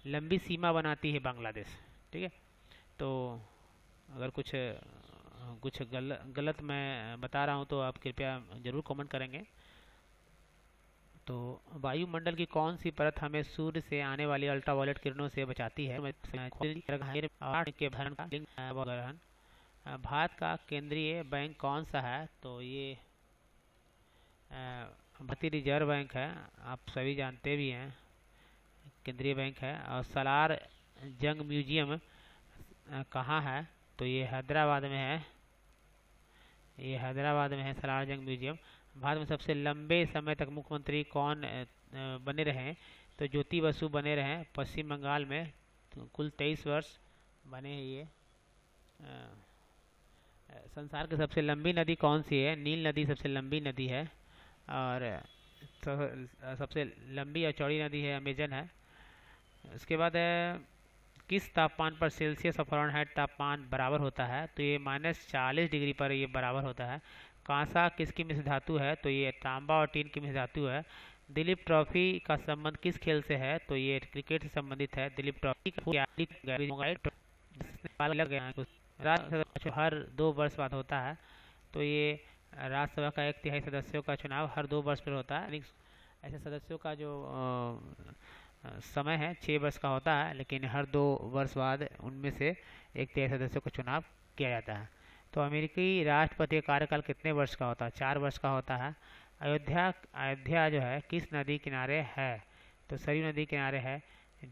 लंबी सीमा बनाती है बांग्लादेश। ठीक है, तो अगर कुछ गलत मैं बता रहा हूँ तो आप कृपया ज़रूर कमेंट करेंगे। तो वायुमंडल की कौन सी परत हमें सूर्य से आने वाली अल्ट्रावायलेट किरणों से बचाती है? भारत का केंद्रीय बैंक कौन सा है? तो ये भारतीय रिजर्व बैंक है, आप सभी जानते भी हैं, केंद्रीय बैंक है। और सालार जंग म्यूजियम कहाँ है? तो ये हैदराबाद में है। सालार जंग म्यूजियम। भारत में सबसे लंबे समय तक मुख्यमंत्री कौन बने रहे? तो ज्योति बसु बने रहे पश्चिम बंगाल में। तो कुल 23 वर्ष बने हैं ये। संसार की सबसे लंबी नदी कौन सी है? नील नदी सबसे लंबी नदी है, और सबसे लंबी और चौड़ी नदी है अमेजन है। उसके बाद किस तापमान पर सेल्सियस और फ़ारेनहाइट तापमान बराबर होता है? तो ये -40 डिग्री पर ये बराबर होता है। कांसा किसकी मिश्र धातु है? तो ये तांबा और टीन की मिश्र धातु है। दिलीप ट्रॉफी का संबंध किस खेल से है? तो ये क्रिकेट से संबंधित है। दिलीप ट्रॉफी हर 2 वर्ष बाद होता है। तो ये राज्यसभा का 1/3 सदस्यों का चुनाव हर 2 वर्ष पर होता है। ऐसे सदस्यों का जो समय है 6 वर्ष का होता है, लेकिन हर 2 वर्ष बाद उनमें से 1/3 सदस्यों का चुनाव किया जाता है। तो अमेरिकी राष्ट्रपति का कार्यकाल कितने वर्ष का होता है? 4 वर्ष का होता है। अयोध्या जो है किस नदी किनारे है? तो सरयू नदी किनारे है।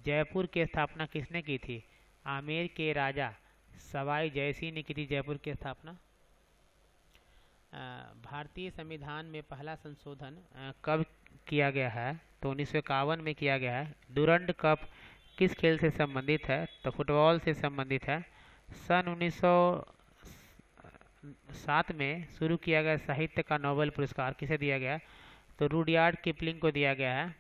जयपुर की स्थापना किसने की थी? आमेर के राजा सवाई जयसिंह ने की थी जयपुर की स्थापना। भारतीय संविधान में पहला संशोधन कब किया गया है? तो 1951 में किया गया है। डुरंड कप किस खेल से संबंधित है? तो फुटबॉल से संबंधित है। सन 1907 में शुरू किया गया साहित्य का नोबेल पुरस्कार किसे दिया गया? तो रुडयार्ड किपलिंग को दिया गया है।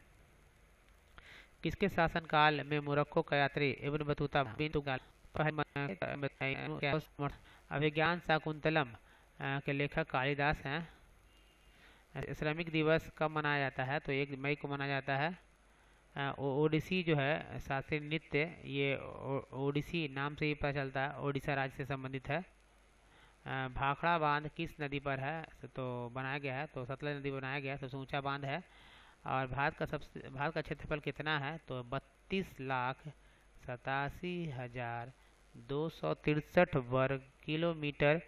किसके शासनकाल में मोरक्को का यात्री इब्न बतूता बिन तुगलक अभिज्ञान शाकुंतलम के लेखक कालिदास हैं। श्रमिक दिवस कब मनाया जाता है? तो 1 मई को मनाया जाता है। ओडिसी जो है शास्त्रीय नृत्य, ये ओडिसी नाम से ही पता चलता है, ओडिशा राज्य से संबंधित है। भाखड़ा बांध किस नदी पर है? तो बनाया गया है, तो सतलज नदी बनाया गया है, सबसे ऊंचा बांध है। और भारत का क्षेत्रफल कितना है? तो 32,87,263 वर्ग किलोमीटर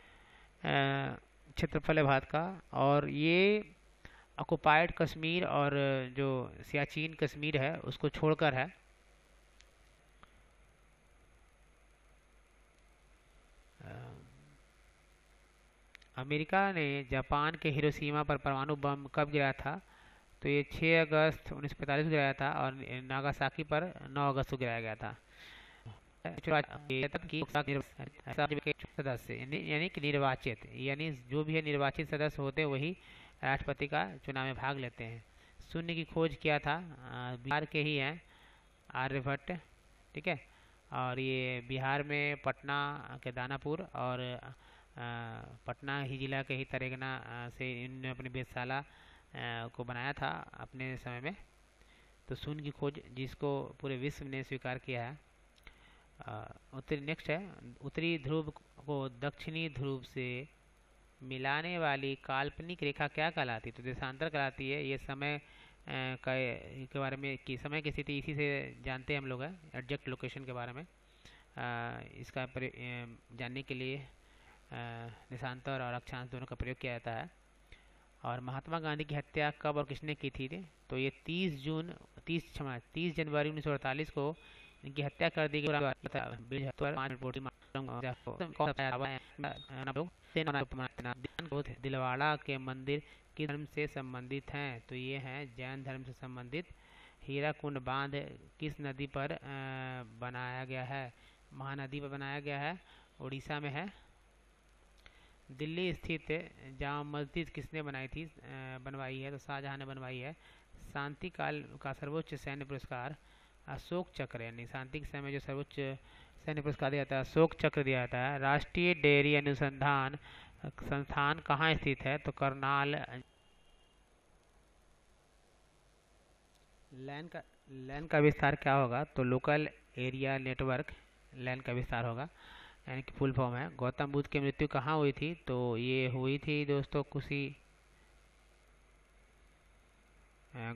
क्षेत्रफल है भारत का। और ये ऑक्युपाइड कश्मीर और जो सियाचिन कश्मीर है उसको छोड़कर है। अमेरिका ने जापान के हिरोशिमा पर परमाणु बम कब गिराया था? तो ये 6 अगस्त 1945 को गिराया था और नागासाकी पर 9 अगस्त को गिराया गया था। सदस्य यानी कि निर्वाचित, यानी जो भी है निर्वाचित सदस्य होते हैं वही राष्ट्रपति का चुनाव में भाग लेते हैं। शून्य की खोज किया था? बिहार के ही हैं, आर्यभट्ट। ठीक है, और ये बिहार में पटना के दानापुर और पटना ही जिला के ही तरेगना से इन्होंने अपनी वेधशाला को बनाया था अपने समय में। तो शून्य की खोज जिसको पूरे विश्व ने स्वीकार किया है। नेक्स्ट है, उत्तरी ध्रुव को दक्षिणी ध्रुव से मिलाने वाली काल्पनिक रेखा क्या कहलाती है? तो देशांतर कहलाती है। ये समय के बारे में कि समय की स्थिति इसी से जानते हैं हम लोग है, एग्जैक्ट लोकेशन के बारे में। इसका जानने के लिए देशांतर और अक्षांश दोनों का प्रयोग किया जाता है। और महात्मा गांधी की हत्या कब और किसने की थी? तो ये 30 जनवरी 1948 को इनकी हत्या कर दी गई। दिलवाड़ा के मंदिर किस धर्म से संबंधित हैं? तो ये हैं जैन धर्म से संबंधित। हीराकुंड बांध किस नदी पर बनाया गया है? महानदी पर बनाया गया है, उड़ीसा में है। दिल्ली स्थित जामा मस्जिद किसने बनवाई है? तो शाहजहां ने बनवाई है। शांति काल का सर्वोच्च सैन्य पुरस्कार अशोक चक्र, यानी शांति के समय जो सर्वोच्च सैन्य पुरस्कार दिया जाता है अशोक चक्र दिया जाता है। राष्ट्रीय डेयरी अनुसंधान संस्थान कहाँ स्थित है? तो करनाल। लैन का विस्तार क्या होगा? तो लोकल एरिया नेटवर्क लैन का विस्तार होगा, यानी कि फुल फॉर्म है। गौतम बुद्ध की मृत्यु कहाँ हुई थी? तो ये हुई थी दोस्तों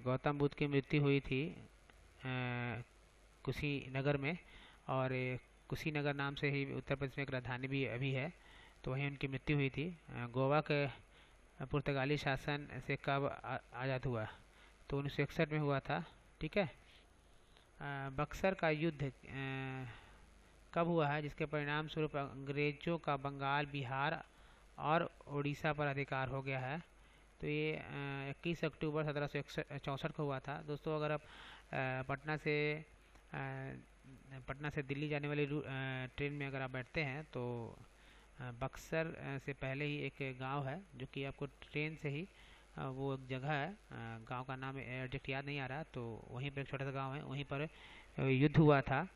गौतम बुद्ध की मृत्यु हुई थी कुशीनगर में। और कुशीनगर नाम से ही उत्तर प्रदेश में एक राजधानी भी अभी है, तो वहीं उनकी मृत्यु हुई थी। गोवा के पुर्तगाली शासन से कब आज़ाद हुआ? तो 1961 में हुआ था। ठीक है, बक्सर का युद्ध कब हुआ है, जिसके परिणाम स्वरूप अंग्रेजों का बंगाल, बिहार और उड़ीसा पर अधिकार हो गया है? तो ये 21 अक्टूबर 1764 को हुआ था। दोस्तों अगर आप पटना से दिल्ली जाने वाली ट्रेन में अगर आप बैठते हैं तो बक्सर से पहले ही एक गांव है जो कि आपको ट्रेन से ही वो एक जगह है, गांव का नाम एग्जैक्ट याद नहीं आ रहा, तो वहीं पर एक छोटा सा गांव है, वहीं पर युद्ध हुआ था।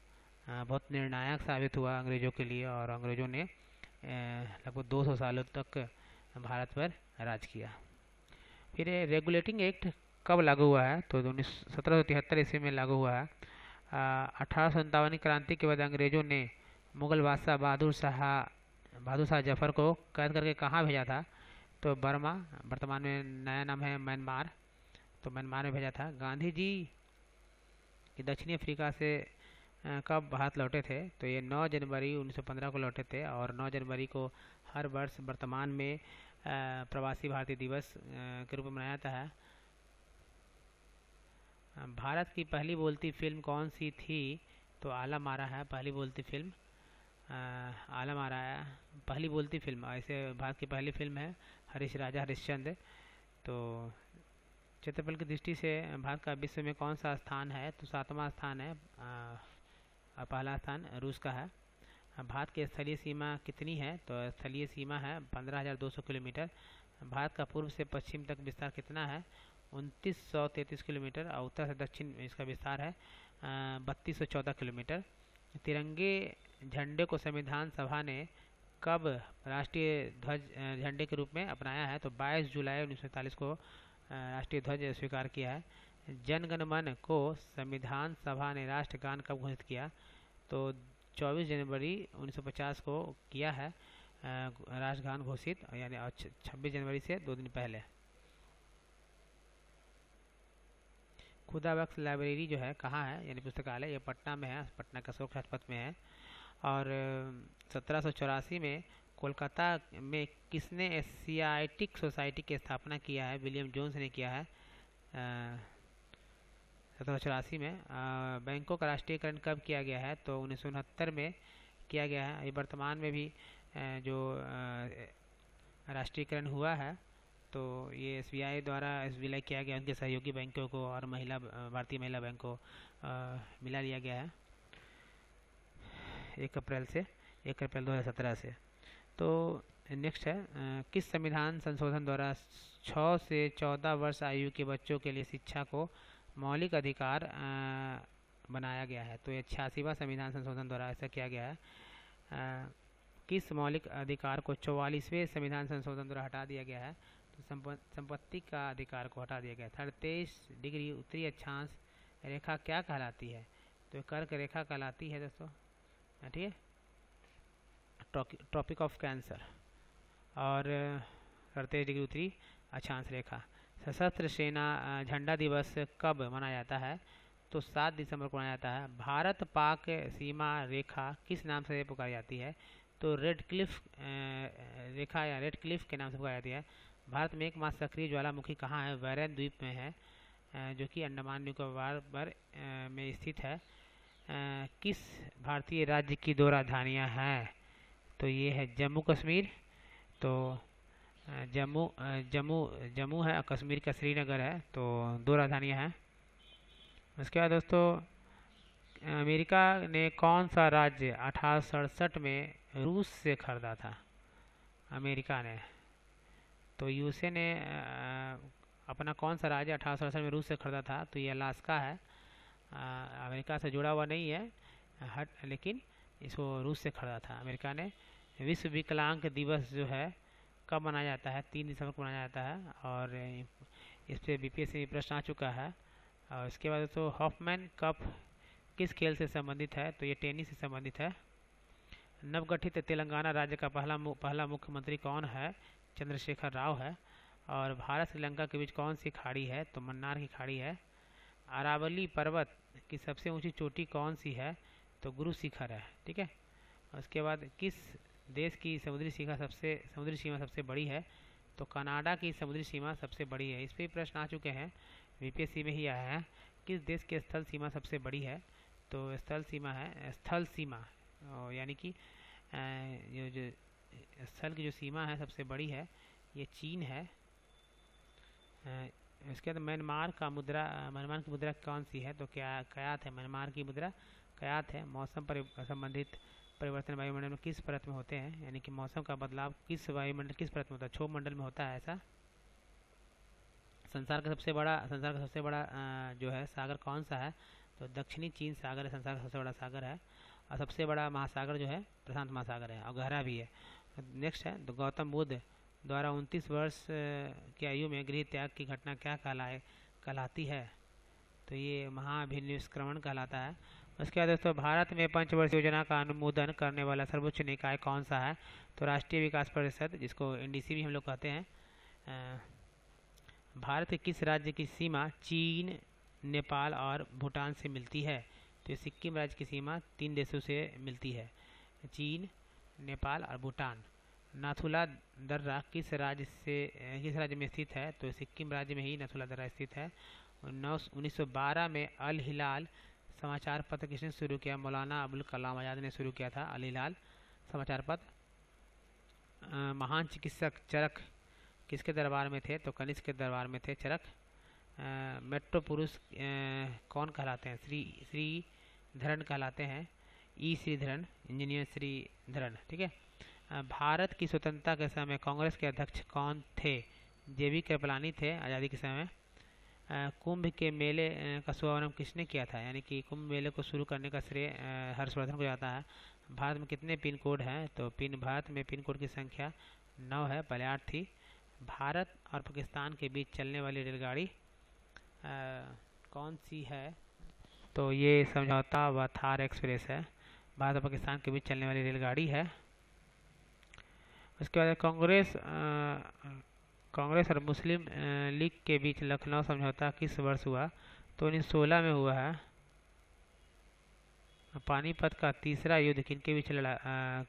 बहुत निर्णायक साबित हुआ अंग्रेज़ों के लिए, और अंग्रेज़ों ने लगभग 200 सालों तक भारत पर राज किया। फिर रेगुलेटिंग एक्ट कब लागू हुआ है? तो 1773 ईस्वी में लागू हुआ है। 1857 की क्रांति के बाद अंग्रेज़ों ने मुगल बादशाह बहादुर शाह जफर को कैद करके कहाँ भेजा था? तो बर्मा, वर्तमान में नया नाम है म्यांमार, तो म्यांमार में भेजा था। गांधी जी दक्षिणी अफ्रीका से कब भारत लौटे थे? तो ये 9 जनवरी 1915 को लौटे थे, और 9 जनवरी को हर वर्ष वर्तमान में प्रवासी भारतीय दिवस के रूप में मनाया जाता है। भारत की पहली बोलती फिल्म कौन सी थी? तो आला मारा है पहली बोलती फिल्म। आला मारा है पहली बोलती फिल्म, ऐसे भारत की पहली फिल्म है हरीश राजा हरिश्चंद्र। तो क्षेत्रफल की दृष्टि से भारत का विश्व में कौन सा स्थान है? तो 7वां स्थान है। और पहला स्थान रूस का है। भारत की स्थलीय सीमा कितनी है? तो स्थलीय सीमा है 15,200 किलोमीटर। भारत का पूर्व से पश्चिम तक विस्तार कितना है? 2933 किलोमीटर। और उत्तर से दक्षिण इसका विस्तार है 3214 किलोमीटर। तिरंगे झंडे को संविधान सभा ने कब राष्ट्रीय ध्वज झंडे के रूप में अपनाया है? तो 22 जुलाई 1947 को राष्ट्रीय ध्वज स्वीकार किया है। जन गण मन को संविधान सभा ने राष्ट्रगान कब घोषित किया? तो 24 जनवरी 1950 को किया है राष्ट्रगान घोषित, यानी 26 जनवरी से 2 दिन पहले। खुदा बख्श लाइब्रेरी जो है कहाँ है, यानी पुस्तकालय? ये पटना में है, पटना का अशोक राजपथ में है। और 1784 में कोलकाता में किसने एशियाटिक सोसाइटी की स्थापना किया है? विलियम जोन्स ने किया है 1784 में। बैंकों का राष्ट्रीयकरण कब किया गया है? तो 1969 में किया गया है। ये वर्तमान में भी जो राष्ट्रीयकरण हुआ है तो ये एसबीआई द्वारा विलय किया गया, उनके सहयोगी बैंकों को और भारतीय महिला बैंक को मिला लिया गया है 1 अप्रैल 2017 से। तो नेक्स्ट है किस संविधान संशोधन द्वारा 6 से 14 वर्ष आयु के बच्चों के लिए शिक्षा को मौलिक अधिकार बनाया गया है? तो ये 86वां संविधान संशोधन द्वारा ऐसा किया गया है। किस मौलिक अधिकार को 44वें संविधान संशोधन द्वारा हटा दिया गया है? तो संपत्ति का अधिकार को हटा दिया गया है। 33 डिग्री उत्तरी अक्षांश रेखा क्या कहलाती है? तो कर्क रेखा कहलाती है दोस्तों, ठीक है, ट्रॉपिक ऑफ कैंसर। और 38 डिग्री उत्तरी अक्षांश रेखा। सशस्त्र सेना झंडा दिवस कब मनाया जाता है? तो 7 दिसंबर को मनाया जाता है। भारत पाक सीमा रेखा किस नाम से पुकारी जाती है? तो रेड क्लिफ रेखा या रेड क्लिफ के नाम से पुकारी जाती है। भारत में एकमात्र सक्रिय ज्वालामुखी कहाँ है? वैरन द्वीप में है, जो कि अंडमान निकोबार पर में स्थित है। किस भारतीय राज्य की 2 राजधानियाँ हैं? तो ये है जम्मू कश्मीर। तो जम्मू है और कश्मीर का श्रीनगर है। तो 2 राजधानियाँ हैं। उसके बाद दोस्तों अमेरिका ने कौन सा राज्य 1867 में रूस से खरीदा था? अमेरिका ने, तो यूएसए ने अपना कौन सा राज्य 1867 में रूस से खरीदा था? तो ये अलास्का है। अमेरिका से जुड़ा हुआ नहीं है लेकिन इसको रूस से खरीदा था अमेरिका ने। विश्व विकलांग दिवस जो है कब मनाया जाता है? 3 दिसंबर को मनाया जाता है। और इस पर बीपीएससी में प्रश्न आ चुका है। और इसके बाद तो हॉफमैन कप किस खेल से संबंधित है? तो ये टेनिस से संबंधित है। नवगठित तेलंगाना राज्य का पहला मुख्यमंत्री कौन है? चंद्रशेखर राव है। और भारत श्रीलंका के बीच कौन सी खाड़ी है? तो मन्नार की खाड़ी है। अरावली पर्वत की सबसे ऊंची चोटी कौन सी है? तो गुरु शिखर है, ठीक है। उसके बाद किस देश की समुद्री सीमा सबसे बड़ी है? तो कनाडा की समुद्री सीमा सबसे बड़ी है। इस पर प्रश्न आ चुके हैं, बीपीएससी में ही आया है। किस देश की स्थल सीमा सबसे बड़ी है? तो स्थल सीमा यानी कि जो स्थल की जो सीमा है सबसे बड़ी है ये चीन है। इसके बाद म्यांमार की मुद्रा कौन सी है? तो कयात है। म्यांमार की मुद्रा कयात है। मौसम संबंधित परिवर्तन वायुमंडल में किस परत में होते हैं? यानी कि मौसम का बदलाव किस परत में होता है? क्षोभ मंडल में होता है ऐसा। संसार का सबसे बड़ा जो है सागर कौन सा है? तो दक्षिणी चीन सागर संसार का सबसे बड़ा सागर है। और सबसे बड़ा महासागर जो है प्रशांत महासागर है और गहरा भी है। नेक्स्ट है तो गौतम बुद्ध द्वारा 29 वर्ष की आयु में गृह त्याग की घटना क्या कहलाती है? तो ये महाभिनिष्क्रमण कहलाता है। उसके बाद दोस्तों भारत में पंचवर्षीय योजना का अनुमोदन करने वाला सर्वोच्च निकाय कौन सा है? तो राष्ट्रीय विकास परिषद, जिसको एनडीसी भी हम लोग कहते हैं। भारत के किस राज्य की सीमा चीन, नेपाल और भूटान से मिलती है? तो सिक्किम राज्य की सीमा 3 देशों से मिलती है, चीन, नेपाल और भूटान। नाथुला दर्रा किस राज्य में स्थित है? तो सिक्किम राज्य में ही नाथुला दर्रा स्थित है। 1912 में अल हिलाल समाचार पत्र किसने शुरू किया? मौलाना अबुल कलाम आज़ाद ने शुरू किया था अल हिलाल समाचार पत्र। महान चिकित्सक चरक किसके दरबार में थे? तो कनिष्क के दरबार में थे चरक। मेट्रो पुरुष कौन कहलाते हैं? श्रीधरन कहलाते हैं। ई श्रीधरन, इंजीनियर श्रीधरन। ठीक है। भारत की स्वतंत्रता के समय कांग्रेस के अध्यक्ष कौन थे? जेबी कृपलानी थे आज़ादी के समय। कुंभ के मेले का शुभारंभ किसने किया था? यानी कि कुंभ मेले को शुरू करने का श्रेय हर्षवर्धन को जाता है। भारत में कितने पिन कोड हैं? तो भारत में पिन कोड की संख्या 9 है, पहले 8 थी। भारत और पाकिस्तान के बीच चलने वाली रेलगाड़ी कौन सी है? तो ये समझौता व थार एक्सप्रेस है, भारत और पाकिस्तान के बीच चलने वाली रेलगाड़ी है। उसके बाद कांग्रेस और मुस्लिम लीग के बीच लखनऊ समझौता किस वर्ष हुआ? तो 1916 में हुआ है। पानीपत का तीसरा युद्ध किनके बीच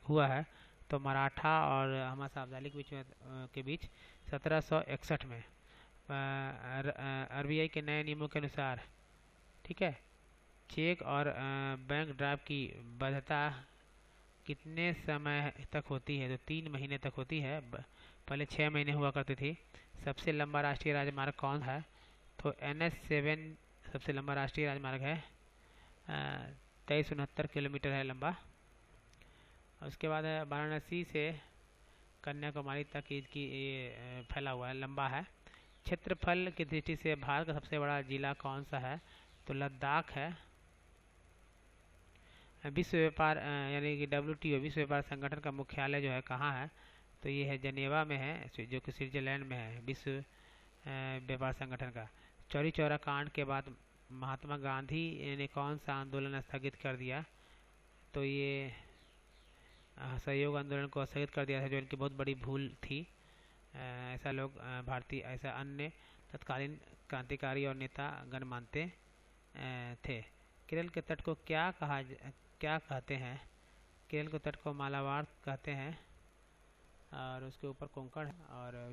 हुआ है? तो मराठा और हमजा अब्दाली के बीच 1761 में। आरबीआई के नए नियमों के अनुसार, ठीक है, चेक और बैंक ड्राफ्ट की वैधता कितने समय तक होती है? तो 3 महीने तक होती है, पहले 6 महीने हुआ करती थी। सबसे लंबा राष्ट्रीय राजमार्ग कौन है? तो NH7 सबसे लंबा राष्ट्रीय राजमार्ग है, 2369 किलोमीटर है लंबा। उसके बाद है वाराणसी से कन्याकुमारी तक इसकी फैला हुआ है, लंबा है। क्षेत्रफल की दृष्टि से भारत का सबसे बड़ा जिला कौन सा है? तो लद्दाख है। विश्व व्यापार यानी कि WTO विश्व व्यापार संगठन का मुख्यालय जो है कहाँ है? तो ये है जनेवा में है, जो कि स्विट्जरलैंड में है, विश्व व्यापार संगठन का। चौरी चौरा कांड के बाद महात्मा गांधी ने कौन सा आंदोलन स्थगित कर दिया? तो ये सहयोग आंदोलन को स्थगित कर दिया था, जो इनकी बहुत बड़ी भूल थी। ऐसा लोग भारतीय ऐसा अन्य तत्कालीन क्रांतिकारी और नेता गण मानते थे। केरल के तट को क्या कहते हैं? केरल के तट को मालाबार कहते हैं और उसके ऊपर कोंकण है और